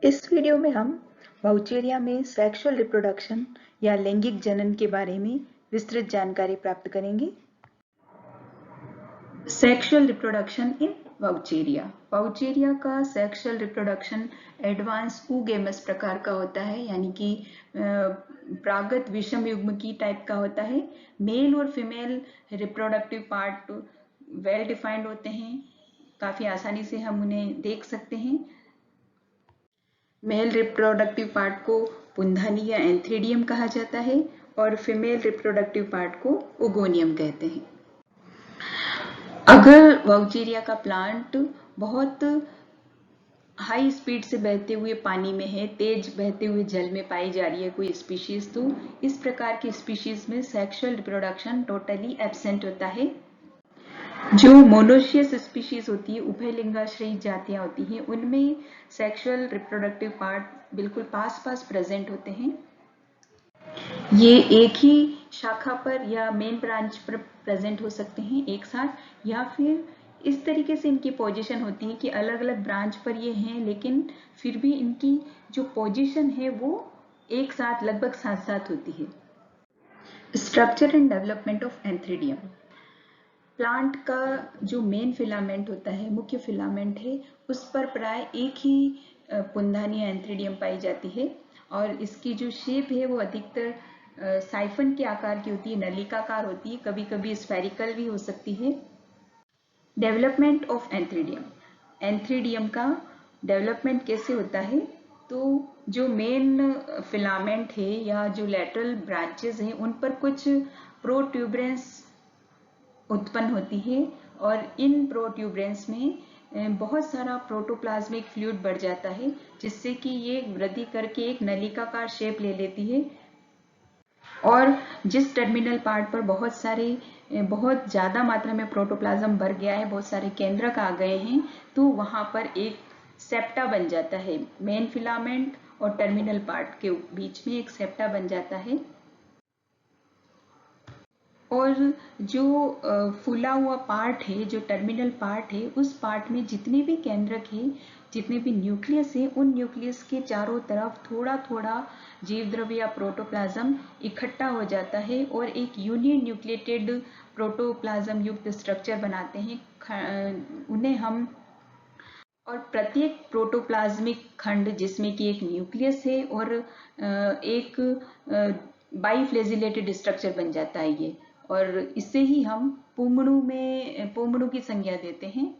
इस वीडियो में हम वाउचेरिया में सेक्सुअल रिप्रोडक्शन या लैंगिक जनन के बारे में विस्तृत जानकारी प्राप्त करेंगे। Sexual reproduction in Vaucheria. Vaucheria का सेक्सुअल रिप्रोडक्शन एडवांस ऊगेमस प्रकार का होता है, यानी कि प्रागत विषम युग्म की टाइप का होता है। मेल और female reproductive part well defined होते हैं, काफी आसानी से हम उन्हें देख सकते हैं। मेल रिप्रोडक्टिव पार्ट को पुंधानी या एंथ्रीडियम कहा जाता है और फीमेल रिप्रोडक्टिव पार्ट को ओगोनियम कहते हैं। अगर वाउचेरिया का प्लांट बहुत हाई स्पीड से बहते हुए पानी में है, तेज बहते हुए जल में पाई जा रही है कोई स्पीशीज, तो इस प्रकार की स्पीशीज में सेक्सुअल रिप्रोडक्शन टोटली एब्सेंट होता है। जो मोनोशियस स्पीशीज होती है, उभयलिंगाश्रयी जातियां होती हैं, उनमें सेक्सुअल रिप्रोडक्टिव पार्ट बिल्कुल पास पास प्रेजेंट होते हैं। ये एक ही शाखा पर या मेन ब्रांच पर प्रेजेंट हो सकते हैं एक साथ, या फिर इस तरीके से इनकी पोजीशन होती है कि अलग अलग ब्रांच पर ये हैं, लेकिन फिर भी इनकी जो पोजीशन है वो एक साथ लगभग साथ साथ होती है। Structure and development of antheridium. Plant का जो मेन फिलामेंट होता है, मुख्य फिलामेंट है, उस पर प्राय एक ही पुंधानी एंथ्रीडियम पाई जाती है और इसकी जो शेप है वो अधिकतर साइफन के आकार की होती है, नलिकाकार होती है, कभी कभी स्फेरिकल भी हो सकती है। Development of antheridium. एंथ्रीडियम का डेवलपमेंट कैसे होता है? तो जो मेन फिलामेंट है या जो लेटरल ब्रांचेस हैं, उन पर कुछ प्रोट्यूबरेंस उत्पन्न होती है और इन प्रोट्यूबरेंस में बहुत सारा प्रोटोप्लाज्मिक फ्लूइड बढ़ जाता है, जिससे कि ये वृद्धि करके एक नलिकाकार शेप ले लेती है। और जिस टर्मिनल पार्ट पर बहुत ज्यादा मात्रा में प्रोटोप्लाज्म भर गया है, बहुत सारे केंद्रक आ गए हैं, तो वहां पर एक सेप्टा बन जाता है। मेन फिलामेंट और टर्मिनल पार्ट के बीच में एक सेप्टा बन जाता है। और जो फूला हुआ पार्ट है, जो टर्मिनल पार्ट है, उस पार्ट में जितने भी केंद्रक है, जितने भी न्यूक्लियस है, उन न्यूक्लियस के चारों तरफ थोड़ा थोड़ा जीव द्रव्य या प्रोटोप्लाज्म इकट्ठा हो जाता है और एक यूनियन न्यूक्लिएटेड प्रोटोप्लाज्म युक्त स्ट्रक्चर बनाते हैं। उन्हें हम और प्रत्येक प्रोटोप्लाज्मिक खंड, जिसमें कि एक न्यूक्लियस है और एक बाइफ्लेजिलेटेड स्ट्रक्चर बन जाता है ये, और इससे ही हम पुंगणु की संज्ञा देते हैं।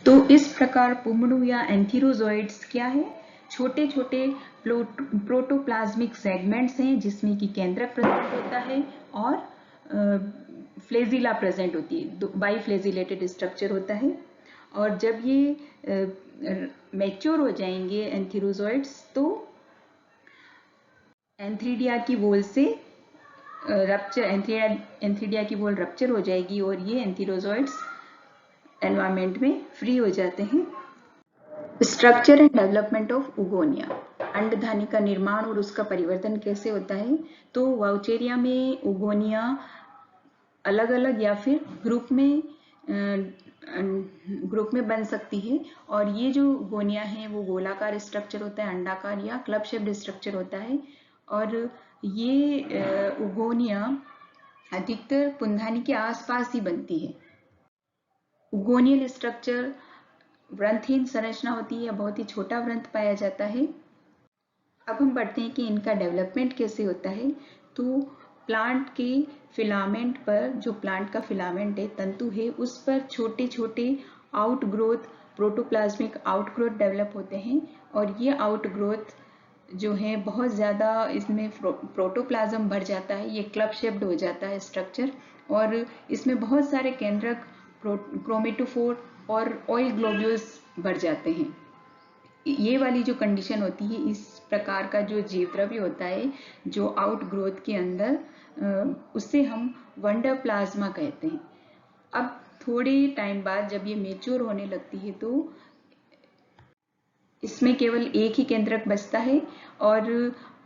तो इस प्रकार पुंगणु या एंथीरोजोइड्स क्या है? छोटे छोटे प्रोटोप्लाज्मिक सेगमेंट्स हैं, जिसमें कि केंद्रक प्रेजेंट होता है और फ्लेजिला प्रेजेंट होती है, बाइफ्लेजिलेटेड स्ट्रक्चर होता है। और जब ये मैच्योर हो जाएंगे एंथीरोजोइड्स, तो एंथ्रीडिया की वॉल से एंथ्रीडिया की वॉल रप्चर हो जाएगी और ये एंथीरोजोइड्स एनवायरमेंट में फ्री हो जाते हैं। Structure and development of oogonia. अंडधानी का निर्माण और उसका परिवर्तन कैसे होता है? तो वाउचेरिया में उगोनिया अलग अलग या फिर ग्रुप में बन सकती है, और ये जो गोनिया है वो गोलाकार स्ट्रक्चर होता है, अंडाकार या क्लब शेप्ड स्ट्रक्चर होता है। और ये उगोनिया अधिकतर पुंधानी के आसपास ही बनती है। उगोनियल स्ट्रक्चर वृंतहीन संरचना होती है या बहुत ही छोटा वृंत पाया जाता है। अब हम बढ़ते हैं कि इनका डेवलपमेंट कैसे होता है। तो प्लांट के फिलामेंट पर, जो प्लांट का फिलामेंट है, तंतु है, उस पर छोटे छोटे आउटग्रोथ, प्रोटोप्लाज्मिक आउटग्रोथ डेवलप होते हैं। और ये आउटग्रोथ जो है बहुत ज़्यादा, इसमें प्रोटोप्लाज्म भर जाता है, ये क्लब शेप्ड हो जाता है स्ट्रक्चर, और इसमें बहुत सारे केंद्रक, क्रोमेटोफोर और ऑयल ग्लोब्यूल्स भर जाते हैं। ये वाली जो कंडीशन होती है, इस प्रकार का जो जीव द्रव्य होता है जो आउटग्रोथ के अंदर, उससे हम वंडर प्लाज्मा कहते हैं। अब थोड़े टाइम बाद जब ये मेच्योर होने लगती है, तो इसमें केवल एक ही केंद्रक बचता है और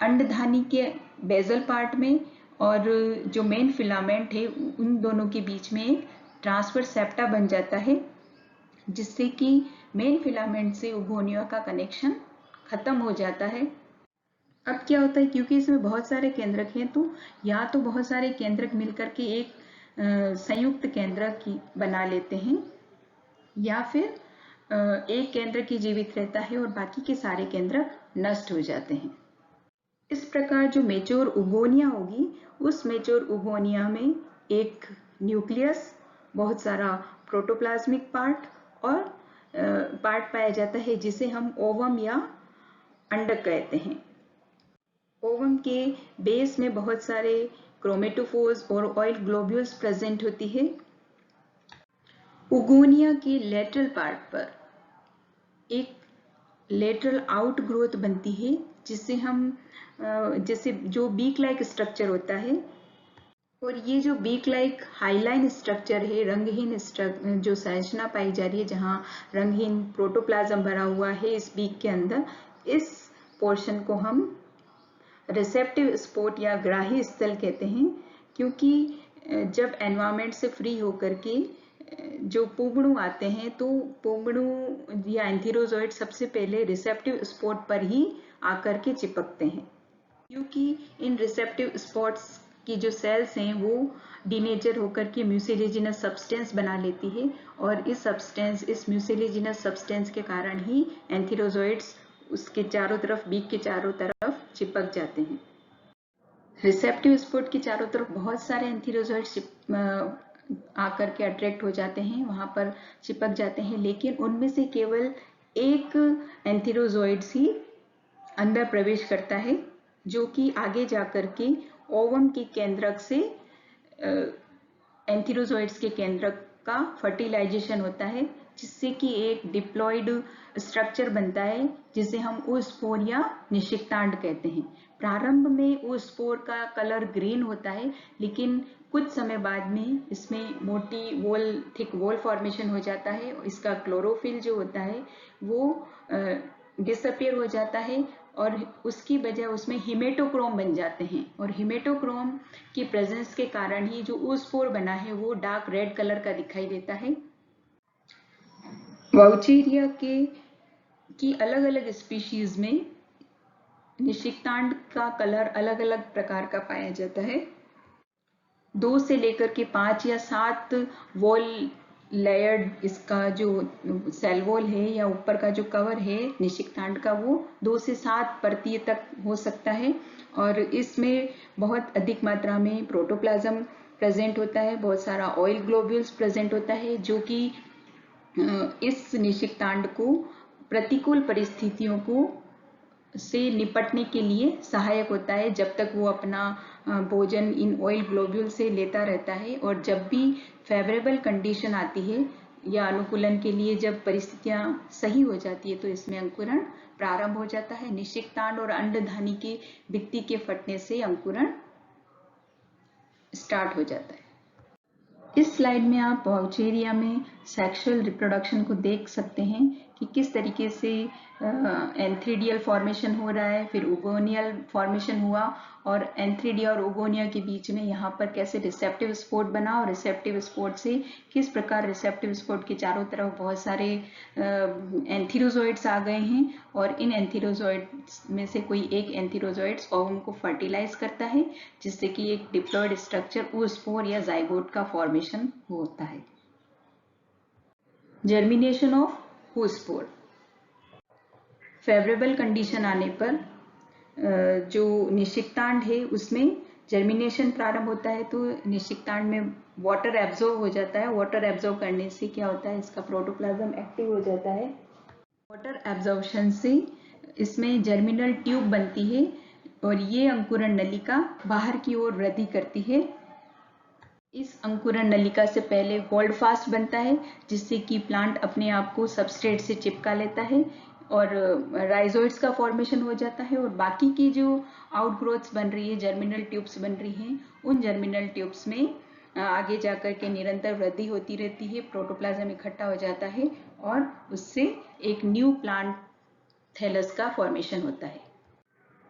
अंडधानी के बेजल पार्ट में और जो मेन फिलामेंट है, उन दोनों के बीच में एक ट्रांसफर सेप्टा बन जाता है, जिससे कि मेन फिलामेंट से उगोनिया का कनेक्शन खत्म हो जाता है। अब क्या होता है, क्योंकि इसमें बहुत सारे केंद्रक हैं, तो या तो बहुत सारे केंद्रक मिलकर के एक संयुक्त केंद्रक बना लेते हैं, या फिर एक केंद्रक ही जीवित रहता है और बाकी के सारे केंद्रक नष्ट हो जाते हैं। इस प्रकार जो मेच्योर उगोनिया होगी, उस मेच्योर उगोनिया में एक न्यूक्लियस, बहुत सारा प्रोटोप्लाज्मिक पार्ट और पार्ट पाया जाता है जिसे हम ओवम या अंडक कहते हैं। ओवम के बेस में बहुत सारे क्रोमेटोफोर्स और ऑयल ग्लोब्यूल्स प्रेजेंट होती है। उगोनिया के लेटरल पार्ट पर एक लेटरल आउट ग्रोथ बनती है, जिससे हम जैसे जो बीक लाइक स्ट्रक्चर होता है, और ये जो बीक लाइक हाईलाइन स्ट्रक्चर है, रंगहीन जो संरचना पाई जा रही है जहाँ रंगहीन प्रोटोप्लाज्म भरा हुआ है इस बीक के अंदर, इस पोर्शन को हम रिसेप्टिव स्पॉट या ग्राही स्थल कहते हैं। क्योंकि जब एनवायरमेंट से फ्री होकर के जो पुंगड़ू आते हैं, तो पुंगड़ू या एंथीरोजोइड सबसे पहले रिसेप्टिव स्पॉट पर ही आकर के चिपकते हैं। क्योंकि इन रिसेप्टिव स्पॉट्स की जो सेल्स हैं वो डीनेचर होकर के म्यूसिलेजिनस सब्सटेंस बना लेती है, और इस म्यूसिलेजिनस सब्सटेंस के कारण ही एंथीरोजोइड्स उसके चारों तरफ, बीक के चारों तरफ चिपक जाते हैं। रिसेप्टिव स्पॉट के चारों तरफ बहुत सारे एंथीरोजोइड्स आकर के अट्रैक्ट हो जाते हैं, वहां पर चिपक जाते हैं, लेकिन उनमें से केवल एक एंथीरोजोइड्स ही अंदर प्रवेश करता है, जो कि आगे जाकर के ओवम के केंद्रक से एंथीरोजोइड्स के केंद्रक का फर्टिलाइजेशन होता है, जिससे कि एक डिप्लॉइड स्ट्रक्चर बनता है, जिसे हम oospore या निषिक्तांड कहते हैं। प्रारंभ में oospore का कलर ग्रीन होता है, लेकिन कुछ समय बाद में इसमें मोटी वॉल, थिक वॉल फॉर्मेशन हो जाता है। इसका क्लोरोफिल जो होता है वो डिसअपियर हो जाता है, और उसकी बजाय उसमें हिमेटोक्रोम बन जाते हैं, और हिमेटोक्रोम की प्रेजेंस के कारण ही जो oospore बना है वो डार्क रेड कलर का दिखाई देता है। वाउचेरिया की अलग अलग स्पीशीज में निषिक्तांड का कलर अलग अलग प्रकार का पाया जाता है। 2 से लेकर के 5 या 7 वॉल लेयर्ड इसका जो सेल वॉल है या ऊपर का जो कवर है निषिक्तांड का, वो 2 से 7 परतीय तक हो सकता है, और इसमें बहुत अधिक मात्रा में प्रोटोप्लाज्म प्रेजेंट होता है, बहुत सारा ऑयल ग्लोब्यूल्स प्रेजेंट होता है, जो कि इस निषिक्तांड को प्रतिकूल परिस्थितियों को से निपटने के लिए सहायक होता है, जब तक वो अपना भोजन इन ऑयल ग्लोब्यूल से लेता रहता है। और जब भी फेवरेबल कंडीशन आती है या अनुकूलन के लिए जब परिस्थितियां सही हो जाती है, तो इसमें अंकुरण प्रारंभ हो जाता है। निषिक्तांड और अंडधानी के भित्ति के फटने से अंकुरण स्टार्ट हो जाता है। इस स्लाइड में आप वाउचेरिया में सेक्सुअल रिप्रोडक्शन को देख सकते हैं कि किस तरीके से एंथ्रीडियल फॉर्मेशन हो रहा है, फिर उगोनियल फॉर्मेशन हुआ, और एंथ्रीडिया और उगोनिया के बीच में यहाँ पर कैसे रिसेप्टिव स्पॉट बना, और रिसेप्टिव स्पॉट से किस प्रकार रिसेप्टिव स्पॉट के चारों तरफ बहुत सारे एंथीरोजोइड्स आ गए हैं, और इन एंथीरोजोइड्स में से कोई एक एंथीरोजोइड्स ओवम को फर्टिलाइज करता है, जिससे कि एक डिप्लॉयड स्ट्रक्चर oospore या जाइगोट का फॉर्मेशन होता है। Germination of oospore। Favourable condition आने पर जो निषिक्तांड है उसमें जर्मिनेशन प्रारंभ होता है, तो निषिक्तांड में वाटर एब्जॉर्ब हो जाता है। वाटर एब्जॉर्ब करने से क्या होता है, इसका प्रोटोप्लाज्म एक्टिव हो जाता है। वाटर एब्जॉर्प्शन से इसमें जर्मिनल ट्यूब बनती है, और ये अंकुरण नलिका बाहर की ओर वृद्धि करती है। इस अंकुरण नलिका से पहले होल्ड फास्ट बनता है, जिससे कि प्लांट अपने आप को सबस्ट्रेट से चिपका लेता है, और राइजोइड्स का फॉर्मेशन हो जाता है। और बाकी की जो आउटग्रोथ्स बन रही है, जर्मिनल ट्यूब्स बन रही हैं, उन जर्मिनल ट्यूब्स में आगे जाकर के निरंतर वृद्धि होती रहती है, प्रोटोप्लाज्म इकट्ठा हो जाता है, और उससे एक न्यू प्लांट थैलस का फॉर्मेशन होता है।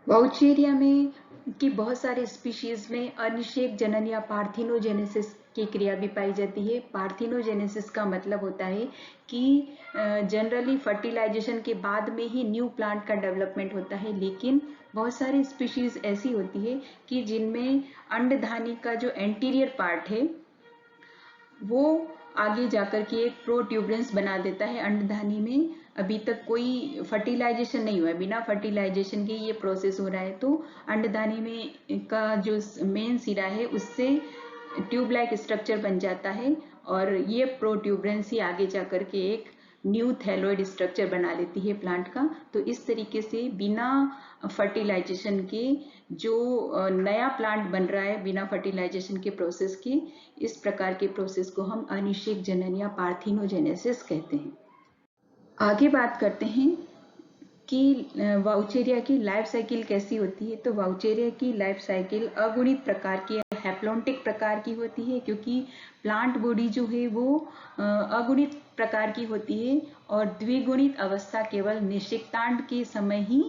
वाउचेरिया में की बहुत सारे स्पीशीज में अनिषेक जनन या पार्थिनोजेनेसिस की क्रिया भी पाई जाती है। पार्थिनोजेनेसिस का मतलब होता है कि जनरली फर्टिलाइजेशन के बाद में ही न्यू प्लांट का डेवलपमेंट होता है, लेकिन बहुत सारी स्पीशीज ऐसी होती है कि जिनमें अंडधानी का जो एंटीरियर पार्ट है वो आगे जाकर के एक प्रोट्यूबरेंस बना देता है अंडधानी में। अभी तक कोई फर्टिलाइजेशन नहीं हुआ है, बिना फर्टिलाइजेशन के ये प्रोसेस हो रहा है, तो अंडधानी में का जो मेन सिरा है उससे ट्यूब लाइक स्ट्रक्चर बन जाता है और ये प्रोट्यूबरेंस ही आगे जाकर के एक न्यू थैलोइड स्ट्रक्चर बना लेती है प्लांट का। तो इस तरीके से बिना फर्टिलाइजेशन के जो नया प्लांट बन रहा है बिना फर्टिलाइजेशन के प्रोसेस के, इस प्रकार के प्रोसेस को हम अनिषेक जनन या पार्थिनोजेनेसिस कहते हैं। आगे बात करते हैं कि वाउचेरिया की लाइफ साइकिल कैसी होती है। तो वाउचेरिया की लाइफ साइकिल अगुणित प्रकार की, हैप्लॉन्टिक प्रकार की होती है, क्योंकि प्लांट बॉडी जो है वो अगुणित प्रकार की होती है और द्विगुणित अवस्था केवल निषिक्तांड के समय ही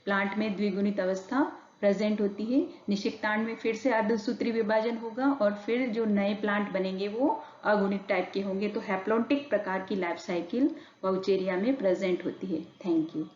प्लांट में द्विगुणित अवस्था प्रेजेंट होती है। निषिक्तांड में फिर से अर्धसूत्री विभाजन होगा और फिर जो नए प्लांट बनेंगे वो अगुणित टाइप के होंगे। तो हैप्लॉन्टिक प्रकार की लाइफ साइकिल वाउचेरिया में प्रेजेंट होती है। Thank you.